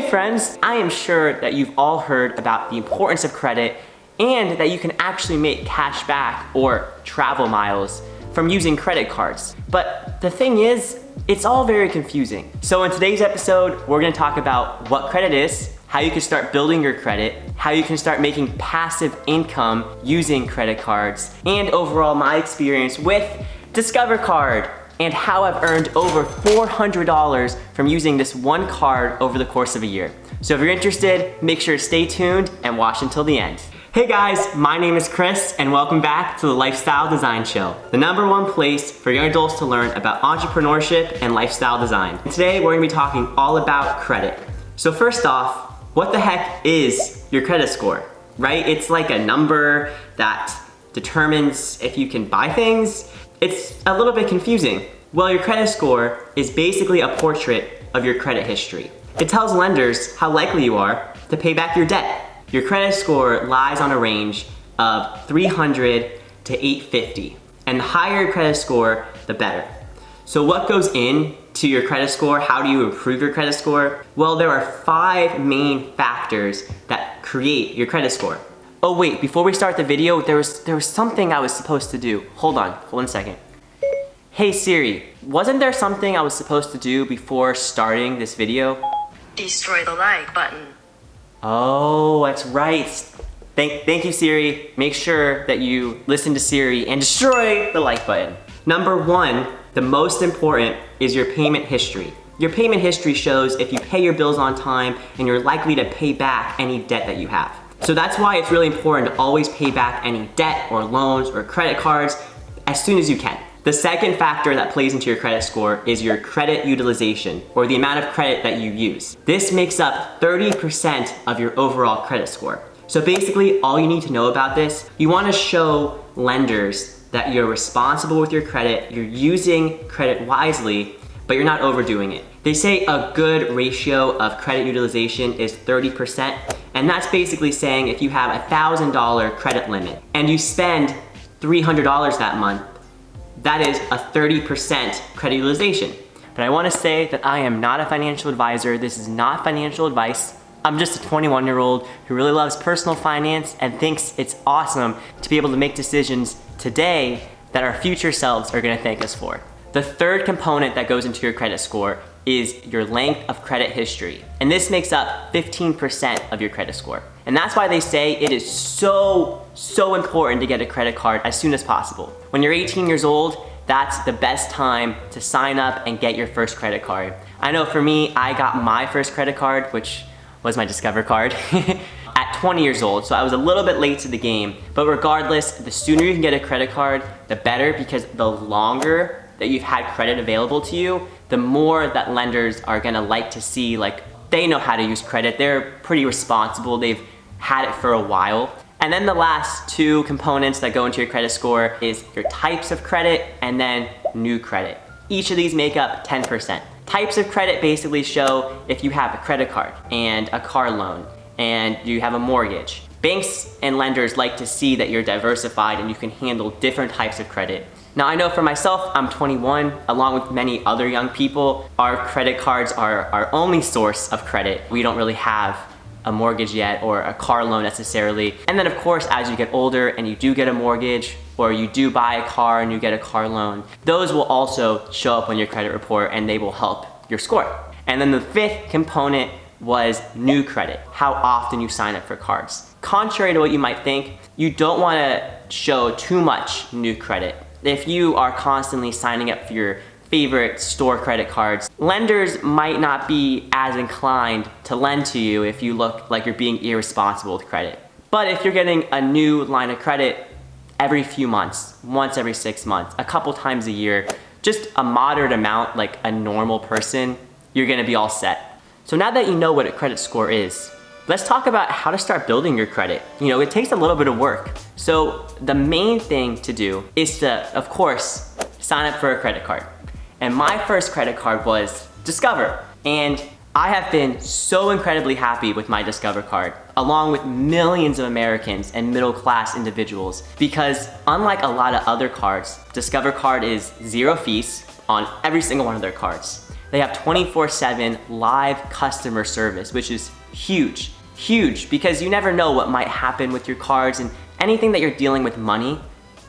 Hey friends, I am sure that you've all heard about the importance of credit and that you can actually make cash back or travel miles from using credit cards. But the thing is, it's all very confusing. So in today's episode, we're gonna talk about what credit is, how you can start building your credit, how you can start making passive income using credit cards, and overall my experience with Discover Card, and how I've earned over $400 from using this one card over the course of a year. So if you're interested, make sure to stay tuned and watch until the end. Hey guys, my name is Chris and welcome back to the Lifestyle Design Show, the #1 place for young adults to learn about entrepreneurship and lifestyle design. And today we're gonna be talking all about credit. So first off, what the heck is your credit score, right? It's like a number that determines if you can buy things. It's a little bit confusing. Well, your credit score is basically a portrait of your credit history. It tells lenders how likely you are to pay back your debt. Your credit score lies on a range of 300 to 850. And the higher your credit score, the better. So what goes into your credit score? How do you improve your credit score? Well, there are 5 main factors that create your credit score. Oh wait, before we start the video, there was something I was supposed to do. Hold on, hold on a second. Hey Siri, wasn't there something I was supposed to do before starting this video? Destroy the like button. Oh, that's right. Thank you, Siri. Make sure that you listen to Siri and destroy the like button. #1, the most important is your payment history. Your payment history shows if you pay your bills on time and you're likely to pay back any debt that you have. So that's why it's really important to always pay back any debt or loans or credit cards as soon as you can. The second factor that plays into your credit score is your credit utilization, or the amount of credit that you use. This makes up 30% of your overall credit score. So basically, all you need to know about this, you want to show lenders that you're responsible with your credit, you're using credit wisely, but you're not overdoing it. They say a good ratio of credit utilization is 30%, and that's basically saying if you have a $1,000 credit limit and you spend $300 that month, that is a 30% credit utilization. But I wanna say that I am not a financial advisor. This is not financial advice. I'm just a 21-year-old who really loves personal finance and thinks it's awesome to be able to make decisions today that our future selves are gonna thank us for. The third component that goes into your credit score is your length of credit history. And this makes up 15% of your credit score. And that's why they say it is so important to get a credit card as soon as possible. When you're 18 years old, that's the best time to sign up and get your first credit card. I know for me, I got my first credit card, which was my Discover card, at 20 years old, so I was a little bit late to the game. But regardless, the sooner you can get a credit card, the better, because the longer that you've had credit available to you, the more that lenders are gonna like to see, like, they know how to use credit. They're pretty responsible. They've had it for a while. And then the last 2 components that go into your credit score is your types of credit and then new credit. Each of these make up 10%. Types of credit basically show if you have a credit card and a car loan and you have a mortgage. Banks and lenders like to see that you're diversified and you can handle different types of credit. Now I know for myself, I'm 21, along with many other young people, our credit cards are our only source of credit. We don't really have a mortgage yet or a car loan necessarily. And then of course, as you get older and you do get a mortgage or you do buy a car and you get a car loan, those will also show up on your credit report and they will help your score. And then the 5th component was new credit, how often you sign up for cards. Contrary to what you might think, you don't wanna show too much new credit. If you are constantly signing up for your favorite store credit cards, lenders might not be as inclined to lend to you if you look like you're being irresponsible with credit. But if you're getting a new line of credit every few months, once every 6 months, a couple times a year, just a moderate amount like a normal person, you're gonna be all set. So now that you know what a credit score is, let's talk about how to start building your credit. You know, it takes a little bit of work. So the main thing to do is to, of course, sign up for a credit card. And my first credit card was Discover. And I have been so incredibly happy with my Discover card, along with millions of Americans and middle-class individuals, because unlike a lot of other cards, Discover card is 0 fees on every single one of their cards. They have 24/7 live customer service, which is huge, huge, because you never know what might happen with your cards, and anything that you're dealing with money,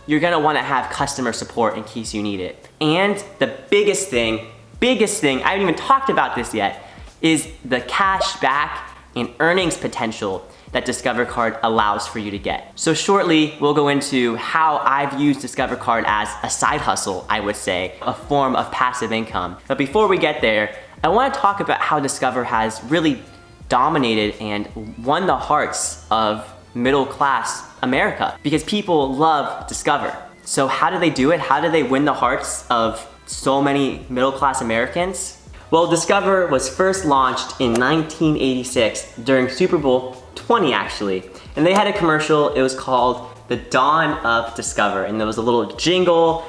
you're gonna wanna have customer support in case you need it. And the biggest thing, I haven't even talked about this yet, is the cash back and earnings potential that Discover Card allows for you to get. So shortly, we'll go into how I've used Discover Card as a side hustle, I would say, a form of passive income. But before we get there, I wanna talk about how Discover has really dominated and won the hearts of middle class America, because people love Discover. So how do they do it? How do they win the hearts of so many middle class Americans? Well, Discover was first launched in 1986 during Super Bowl 20 actually. And they had a commercial, it was called The Dawn of Discover. And there was a little jingle.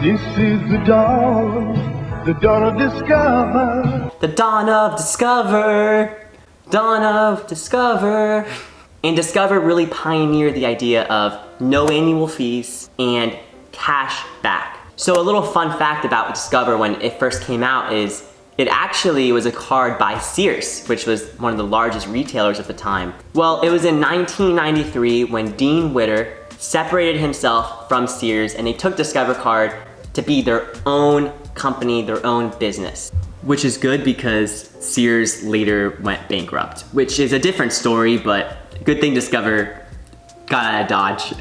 This is the dawn of Discover. The dawn of Discover, dawn of Discover. And Discover really pioneered the idea of no annual fees and cash back. So a little fun fact about Discover when it first came out is it actually was a card by Sears, which was one of the largest retailers at the time. Well, it was in 1993 when Dean Witter separated himself from Sears and they took Discover Card to be their own company, their own business. Which is good because Sears later went bankrupt, which is a different story, but good thing Discover got out of Dodge.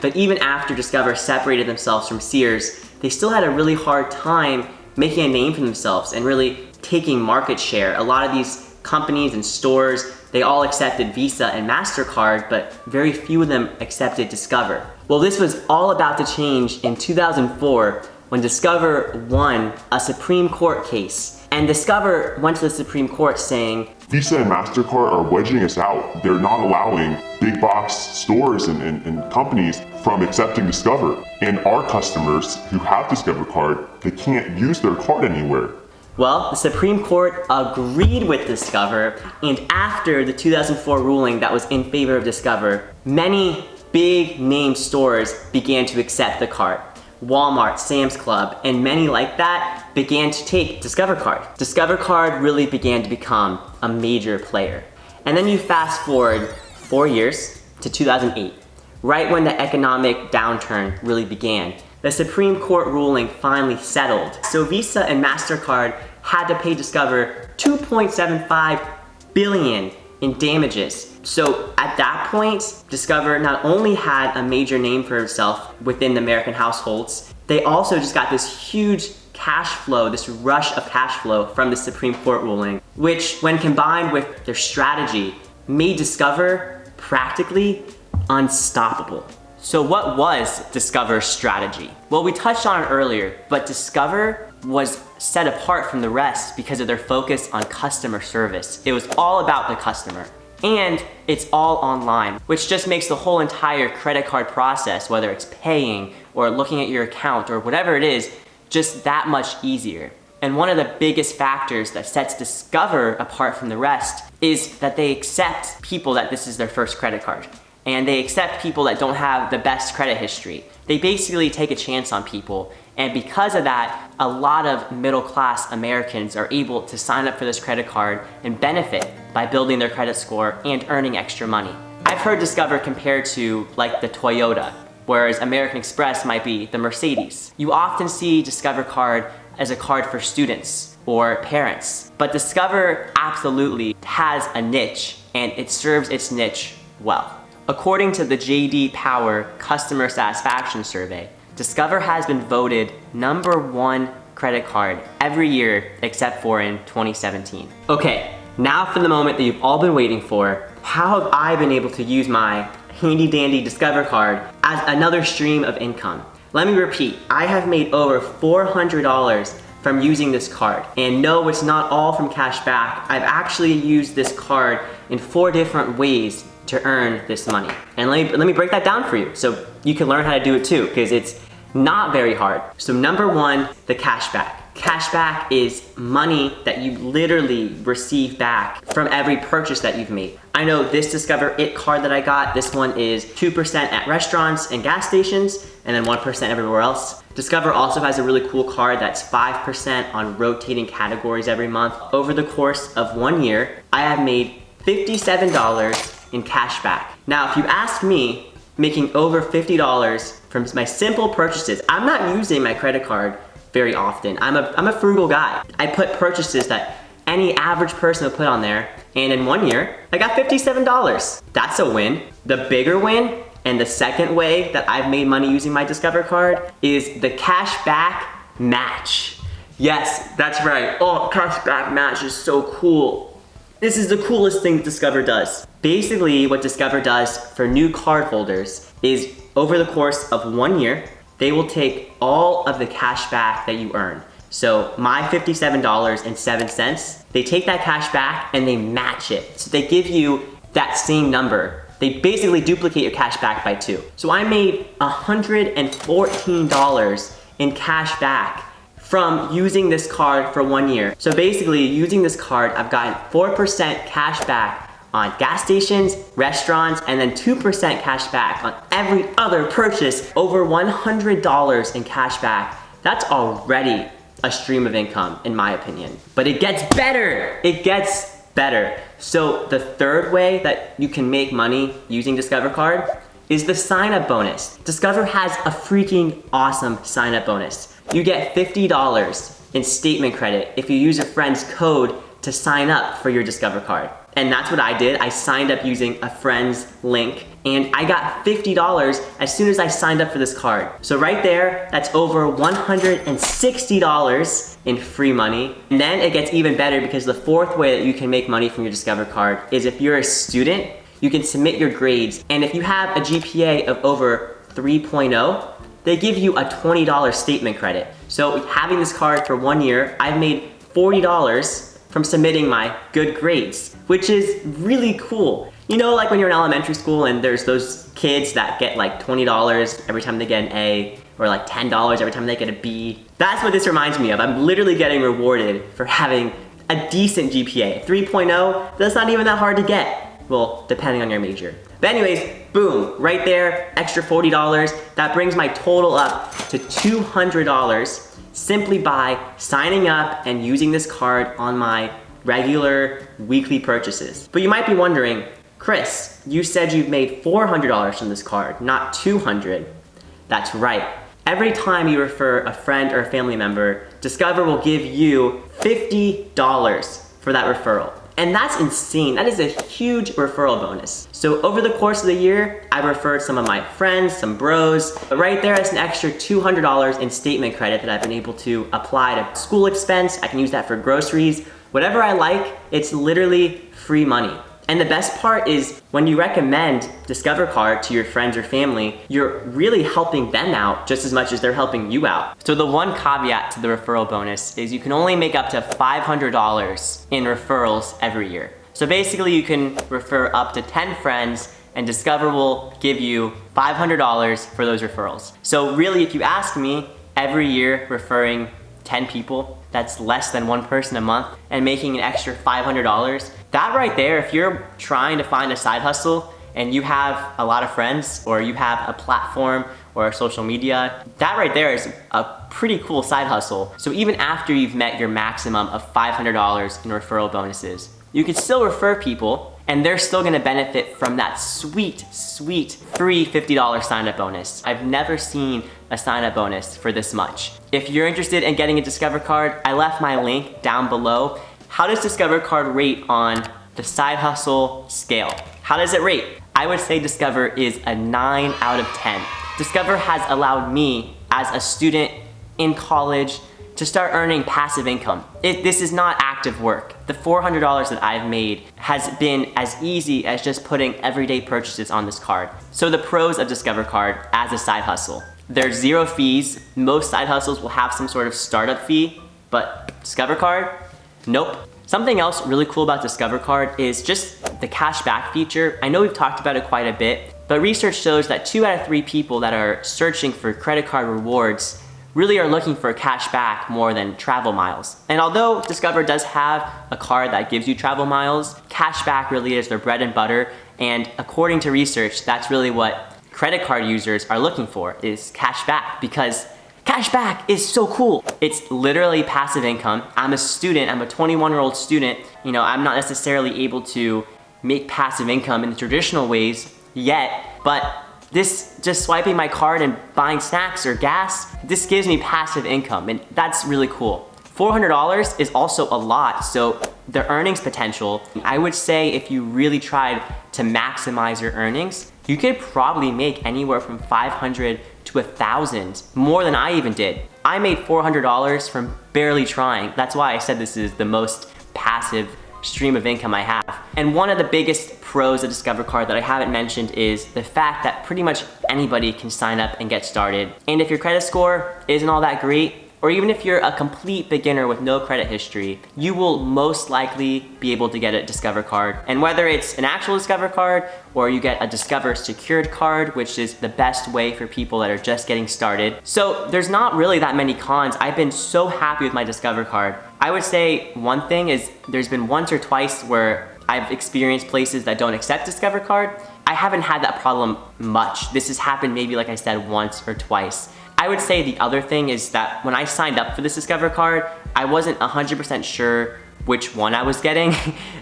But even after Discover separated themselves from Sears, they still had a really hard time making a name for themselves and really taking market share. A lot of these companies and stores, they all accepted Visa and MasterCard, but very few of them accepted Discover. Well, this was all about to change in 2004 when Discover won a Supreme Court case. And Discover went to the Supreme Court saying, Visa and MasterCard are wedging us out. They're not allowing big box stores and companies from accepting Discover. And our customers who have Discover Card, they can't use their card anywhere. Well, the Supreme Court agreed with Discover, and after the 2004 ruling that was in favor of Discover, many big name stores began to accept the card. Walmart, Sam's Club, and many like that began to take Discover Card. Discover Card really began to become a major player. And then you fast forward 4 years to 2008, right when the economic downturn really began. The Supreme Court ruling finally settled. So Visa and MasterCard had to pay Discover $2.75 billion in damages. So at that point, Discover not only had a major name for itself within the American households, they also just got this huge cash flow, this rush of cash flow from the Supreme Court ruling, which when combined with their strategy, made Discover practically unstoppable. So what was Discover's strategy? Well, we touched on it earlier, but Discover was set apart from the rest because of their focus on customer service. It was all about the customer. And it's all online, which just makes the whole entire credit card process, whether it's paying or looking at your account or whatever it is, just that much easier. And one of the biggest factors that sets Discover apart from the rest is that they accept people that this is their first credit card. And they accept people that don't have the best credit history. They basically take a chance on people. And because of that, a lot of middle class Americans are able to sign up for this credit card and benefit by building their credit score and earning extra money. I've heard Discover compared to like the Toyota, whereas American Express might be the Mercedes. You often see Discover Card as a card for students or parents, but Discover absolutely has a niche and it serves its niche well. According to the J.D. Power Customer Satisfaction Survey, Discover has been voted #1 credit card every year except for in 2017. Okay, now for the moment that you've all been waiting for. How have I been able to use my handy dandy Discover Card as another stream of income? Let me repeat, I have made over $400 from using this card. And no, it's not all from cash back. I've actually used this card in 4 different ways to earn this money. And let me break that down for you so you can learn how to do it too, because it's not very hard. So #1, the cashback. Cashback is money that you literally receive back from every purchase that you've made. I know this Discover It card that I got, this one is 2% at restaurants and gas stations, and then 1% everywhere else. Discover also has a really cool card that's 5% on rotating categories every month. Over the course of 1 year, I have made $57 in cash back. Now, if you ask me, making over $50 from my simple purchases, I'm not using my credit card very often. I'm a frugal guy. I put purchases that any average person would put on there, and in 1 year, I got $57. That's a win. The bigger win, and the second way that I've made money using my Discover card, is the cashback match. Yes, that's right. Oh, cashback match is so cool. This is the coolest thing Discover does. Basically, what Discover does for new card holders is over the course of 1 year, they will take all of the cash back that you earn. So my $57.07, they take that cash back and they match it. So they give you that same number. They basically duplicate your cash back by 2. So I made $114 in cash back from using this card for 1 year. So basically, using this card, I've gotten 4% cash back on gas stations, restaurants, and then 2% cash back on every other purchase. Over $100 in cash back. That's already a stream of income, in my opinion. But it gets better. It gets better. So the third way that you can make money using Discover Card is the sign-up bonus. Discover has a freaking awesome sign-up bonus. You get $50 in statement credit if you use a friend's code to sign up for your Discover Card. And that's what I did. I signed up using a friend's link, and I got $50 as soon as I signed up for this card. So right there, that's over $160 in free money. And then it gets even better, because the fourth way that you can make money from your Discover Card is if you're a student, you can submit your grades. And if you have a GPA of over 3.0, they give you a $20 statement credit. So having this card for 1 year, I've made $40 from submitting my good grades, which is really cool. You know, like when you're in elementary school and there's those kids that get like $20 every time they get an A, or like $10 every time they get a B. That's what this reminds me of. I'm literally getting rewarded for having a decent GPA. 3.0, that's not even that hard to get. Well, depending on your major. But anyways, boom, right there, extra $40. That brings my total up to $200 simply by signing up and using this card on my regular weekly purchases. But you might be wondering, Chris, you said you've made $400 from this card, not $200. That's right. Every time you refer a friend or a family member, Discover will give you $50 for that referral. And that's insane. That is a huge referral bonus. So over the course of the year, I referred some of my friends, some bros, but right there, it's an extra $200 in statement credit that I've been able to apply to school expense. I can use that for groceries, whatever I like. It's literally free money. And the best part is when you recommend Discover Card to your friends or family, you're really helping them out just as much as they're helping you out. So the one caveat to the referral bonus is you can only make up to $500 in referrals every year. So basically you can refer up to 10 friends and Discover will give you $500 for those referrals. So really, if you ask me, every year referring 10 people, that's less than one person a month, and making an extra $500, that right there, if you're trying to find a side hustle and you have a lot of friends or you have a platform or social media, that right there is a pretty cool side hustle. So even after you've met your maximum of $500 in referral bonuses, you can still refer people and they're still gonna benefit from that sweet, sweet free $50 sign-up bonus. I've never seen a sign-up bonus for this much. If you're interested in getting a Discover Card, I left my link down below. How does Discover Card rate on the side hustle scale? How does it rate? I would say Discover is a 9 out of 10. Discover has allowed me as a student in college to start earning passive income. This is not active work. The $400 that I've made has been as easy as just putting everyday purchases on this card. So the pros of Discover Card as a side hustle. There's 0 fees. Most side hustles will have some sort of startup fee, but Discover Card, nope. Something else really cool about Discover Card is just the cashback feature. I know we've talked about it quite a bit, but research shows that 2 out of 3 people that are searching for credit card rewards really are looking for cash back more than travel miles. And although Discover does have a card that gives you travel miles, cash back really is their bread and butter. And according to research, that's really what credit card users are looking for, is cash back, because cash back is so cool. It's literally passive income. I'm a student, I'm a 21-year-old student. You know, I'm not necessarily able to make passive income in the traditional ways yet, but this, just swiping my card and buying snacks or gas, this gives me passive income, and that's really cool. $400 is also a lot, so the earnings potential, I would say if you really tried to maximize your earnings, you could probably make anywhere from $500 to $1,000, more than I even did. I made $400 from barely trying. That's why I said this is the most passive stream of income I have. And one of the biggest pros of Discover Card that I haven't mentioned is the fact that pretty much anybody can sign up and get started. And if your credit score isn't all that great, or even if you're a complete beginner with no credit history, you will most likely be able to get a Discover Card. And whether it's an actual Discover Card or you get a Discover secured card, which is the best way for people that are just getting started. So there's not really that many cons. I've been so happy with my Discover Card. I would say one thing is there's been once or twice where I've experienced places that don't accept Discover Card. I haven't had that problem much. This has happened maybe, like I said, once or twice. I would say the other thing is that when I signed up for this Discover Card, I wasn't 100% sure which one I was getting.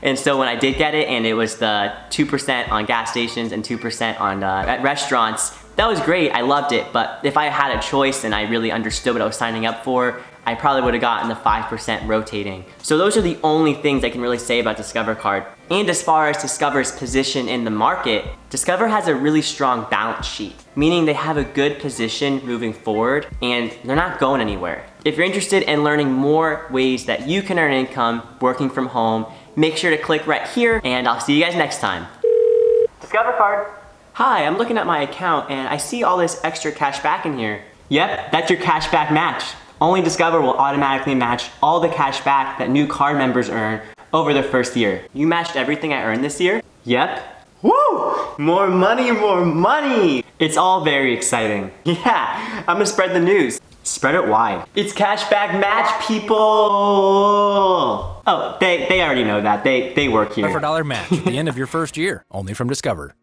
And so when I did get it and it was the 2% on gas stations and 2% on at restaurants, that was great, I loved it. But if I had a choice and I really understood what I was signing up for, I probably would have gotten the 5% rotating. So those are the only things I can really say about Discover Card. And as far as Discover's position in the market, Discover has a really strong balance sheet, meaning they have a good position moving forward and they're not going anywhere. If you're interested in learning more ways that you can earn income working from home, make sure to click right here and I'll see you guys next time. Discover Card. Hi, I'm looking at my account and I see all this extra cash back in here. Yep, that's your cash back match. Only Discover will automatically match all the cash back that new card members earn over their first year. You matched everything I earned this year? Yep. Woo! More money, more money! It's all very exciting. Yeah, I'm gonna spread the news. Spread it wide. It's cashback match, people! Oh, they already know that. They work here. $5 match at the end of your first year, only from Discover.